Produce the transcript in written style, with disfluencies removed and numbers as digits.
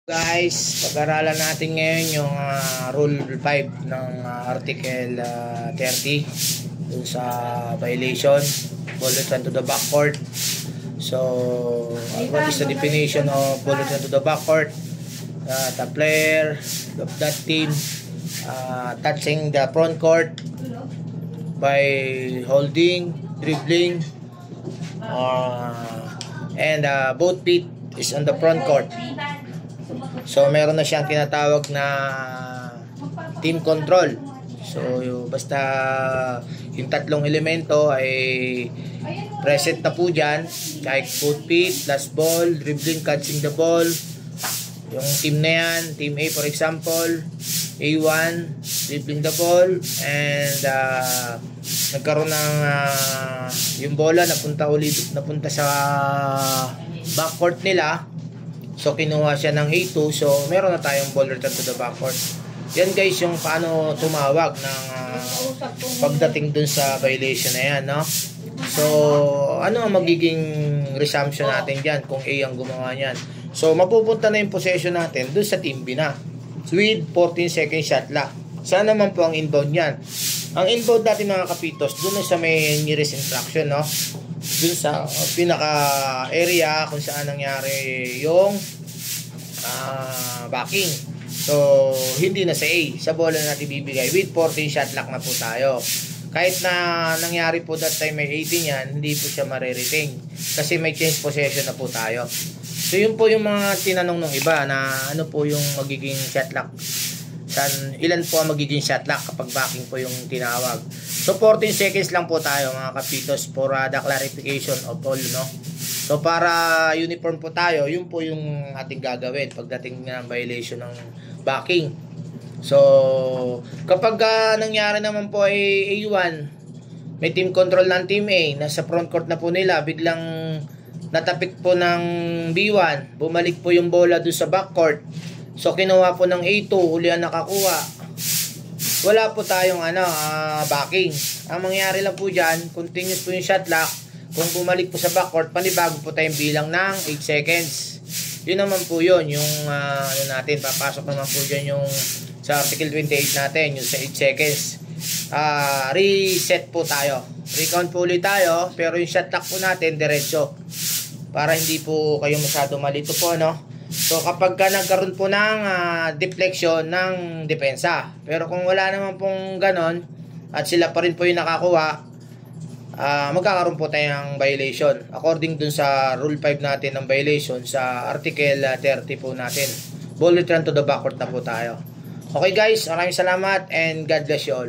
Guys, pag-aralan natin ngayon yung Rule 5 ng Article 30 dun sa violation, ball return to the backcourt. So, what is the definition of ball return to the backcourt? The player of that team touching the front court by holding, dribbling, and both feet is on the front court. So meron na siyang tinatawag na team control. So basta yung tatlong elemento ay present na po dyan, like both feet, last ball, dribbling, catching the ball. Yung team na yan, team A for example, A1, dribbling the ball, and nagkaroon ng yung bola napunta sa backcourt nila. So kinuha siya ng A2, so meron na tayong ball return to the backcourt. Yan guys yung paano tumawag ng pagdating dun sa violation na yan, no? So ano ang magiging resumption natin dyan kung A ang gumawa niyan? So mapupunta na yung possession natin dun sa team B na with 14 second shot clock. Saan naman po ang inbound yan? Ang inbound natin mga kapitos, dun sa may nearest instruction, no? Dun sa pinaka area kung saan nangyari yung backing. So hindi na sa A, sa bola na natin bibigay with 14 shot clock na po tayo. Kahit na nangyari po that time may 18 yan, hindi po siya mariretain kasi may change possession na po tayo. So yun po yung mga tinanong ng iba na ano po yung magiging shot clock, ilan po ang magiging shot clock kapag backing po yung tinawag. So 14 seconds lang po tayo mga kapitos for the clarification of all, no? So para uniform po tayo, yun po yung ating gagawin pagdating ng violation ng backing. So kapag nangyari naman po ay A1, may team control ng team A, nasa front court na po nila, biglang natapik po ng B1, bumalik po yung bola doon sa backcourt. So kinuha po ng A2, uli ang nakakuha. Wala po tayong backing. Ang mangyari lang po diyan, continuous po yung shot clock. Kung bumalik po sa backcourt, panibago po tayong bilang ng 8 seconds. Yun naman po yun, yung natin, papasok naman po diyan yung sa article 28 natin, yung sa 8 seconds. Reset po tayo. Recount po ulit tayo, pero yung shot clock po natin diretso. Para hindi po kayo masyado malito po, no? So kapag nagkaroon po ng deflection ng depensa, pero kung wala naman pong ganon at sila pa rin po yung nakakuha, magkakaroon po tayong violation according dun sa rule 5 natin ng violation sa article 30 po natin. Ball return to the backcourt na po tayo. Okay guys, maraming salamat and God bless you all.